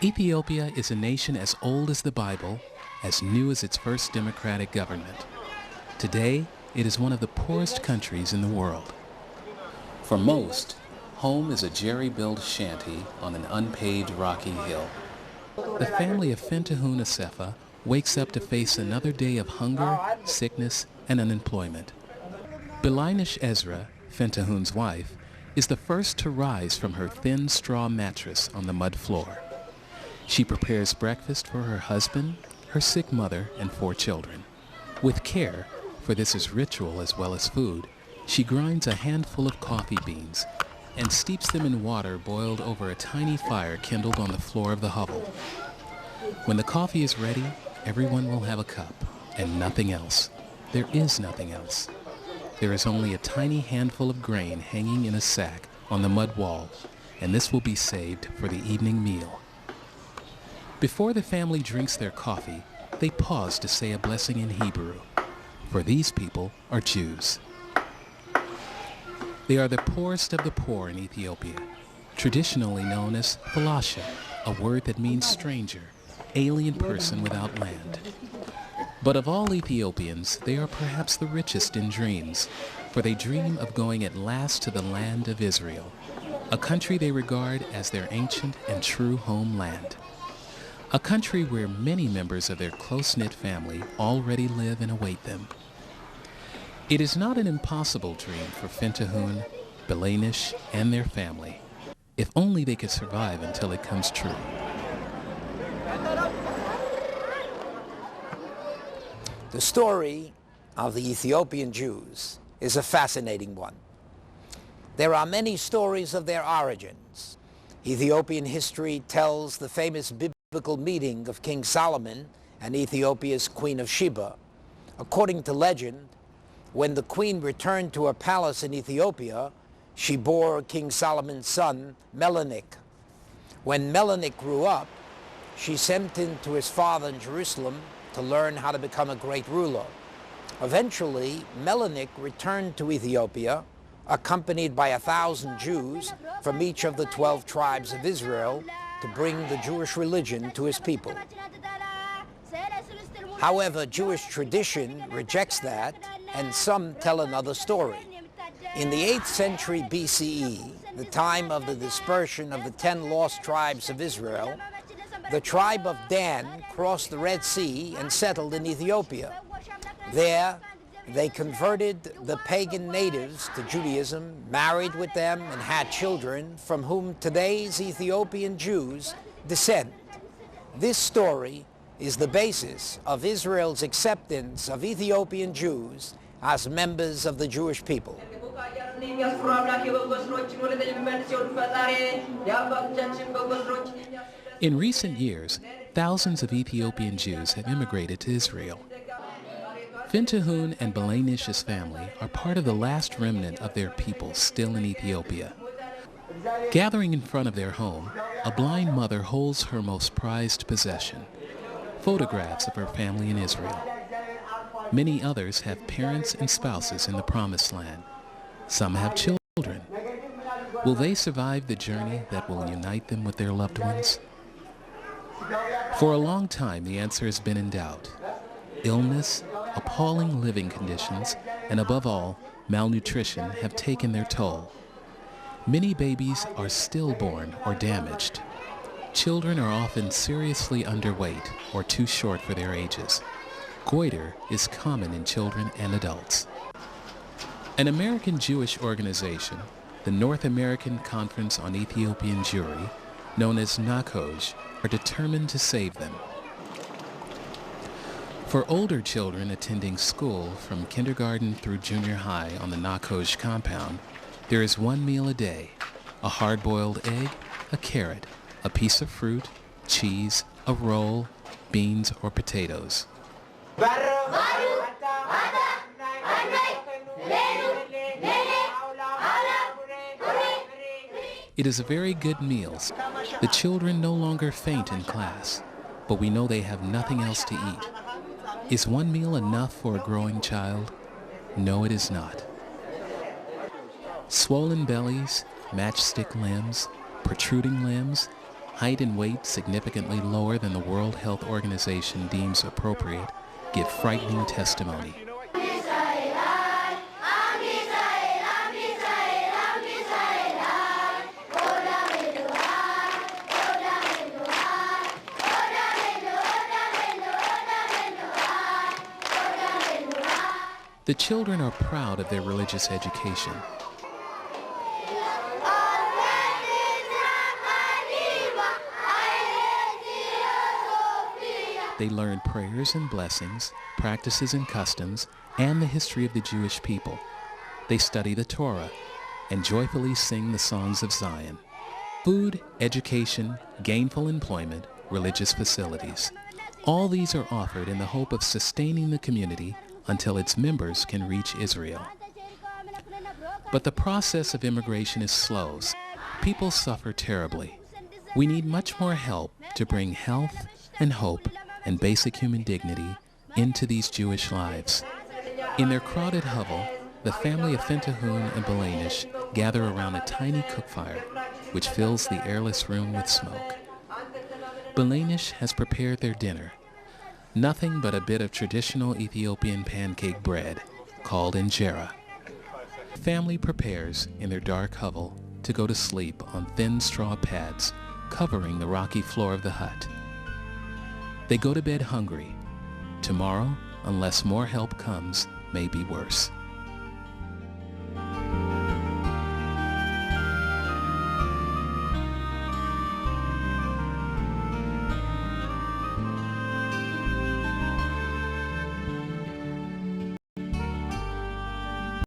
Ethiopia is a nation as old as the Bible, as new as its first democratic government. Today, it is one of the poorest countries in the world. For most, home is a jerry-built shanty on an unpaved rocky hill. The family of Fentahun Asefa wakes up to face another day of hunger, sickness, and unemployment. Belainish Ezra, Fentahun's wife, is the first to rise from her thin straw mattress on the mud floor. She prepares breakfast for her husband, her sick mother, and 4 children. With care, for this is ritual as well as food, she grinds a handful of coffee beans and steeps them in water boiled over a tiny fire kindled on the floor of the hovel. When the coffee is ready, everyone will have a cup, and nothing else. There is nothing else. There is only a tiny handful of grain hanging in a sack on the mud wall, and this will be saved for the evening meal. Before the family drinks their coffee, they pause to say a blessing in Hebrew, for these people are Jews. They are the poorest of the poor in Ethiopia, traditionally known as falasha, a word that means stranger, alien person without land. But of all Ethiopians, they are perhaps the richest in dreams, for they dream of going at last to the land of Israel, a country they regard as their ancient and true homeland. A country where many members of their close-knit family already live and await them. It is not an impossible dream for Fentahun, Belainish, and their family, if only they could survive until it comes true. The story of the Ethiopian Jews is a fascinating one. There are many stories of their origins. Ethiopian history tells the famous biblical meeting of King Solomon and Ethiopia's Queen of Sheba. According to legend, when the queen returned to her palace in Ethiopia, she bore King Solomon's son, Melanick. When Melanick grew up, she sent him to his father in Jerusalem to learn how to become a great ruler. Eventually, Melanick returned to Ethiopia, accompanied by 1,000 Jews from each of the 12 tribes of Israel to bring the Jewish religion to his people. However, Jewish tradition rejects that, and some tell another story. In the 8th century BCE, the time of the dispersion of the 10 lost tribes of Israel, the tribe of Dan crossed the Red Sea and settled in Ethiopia. There, they converted the pagan natives to Judaism, married with them, and had children from whom today's Ethiopian Jews descend. This story is the basis of Israel's acceptance of Ethiopian Jews as members of the Jewish people. In recent years, thousands of Ethiopian Jews have immigrated to Israel. Fentahun and Belainish's family are part of the last remnant of their people still in Ethiopia. Gathering in front of their home, a blind mother holds her most prized possession, photographs of her family in Israel. Many others have parents and spouses in the Promised Land. Some have children. Will they survive the journey that will unite them with their loved ones? For a long time, the answer has been in doubt. Illness, appalling living conditions, and above all, malnutrition have taken their toll. Many babies are stillborn or damaged. Children are often seriously underweight or too short for their ages. Goiter is common in children and adults. An American Jewish organization, the North American Conference on Ethiopian Jewry, known as Nacoej, are determined to save them. For older children attending school from kindergarten through junior high on the Nacoej compound, there is one meal a day, a hard-boiled egg, a carrot, a piece of fruit, cheese, a roll, beans, or potatoes. It is a very good meal. The children no longer faint in class, but we know they have nothing else to eat. Is one meal enough for a growing child? No, it is not. Swollen bellies, matchstick limbs, protruding limbs, height and weight significantly lower than the World Health Organization deems appropriate, give frightening testimony. The children are proud of their religious education. They learn prayers and blessings, practices and customs, and the history of the Jewish people. They study the Torah and joyfully sing the songs of Zion. Food, education, gainful employment, religious facilities. All these are offered in the hope of sustaining the community until its members can reach Israel. But the process of immigration is slow. People suffer terribly. We need much more help to bring health and hope and basic human dignity into these Jewish lives. In their crowded hovel, the family of Fentahun and Belanish gather around a tiny cook fire, which fills the airless room with smoke. Belanish has prepared their dinner, nothing but a bit of traditional Ethiopian pancake bread, called injera. The family prepares in their dark hovel to go to sleep on thin straw pads covering the rocky floor of the hut. They go to bed hungry. Tomorrow, unless more help comes, may be worse.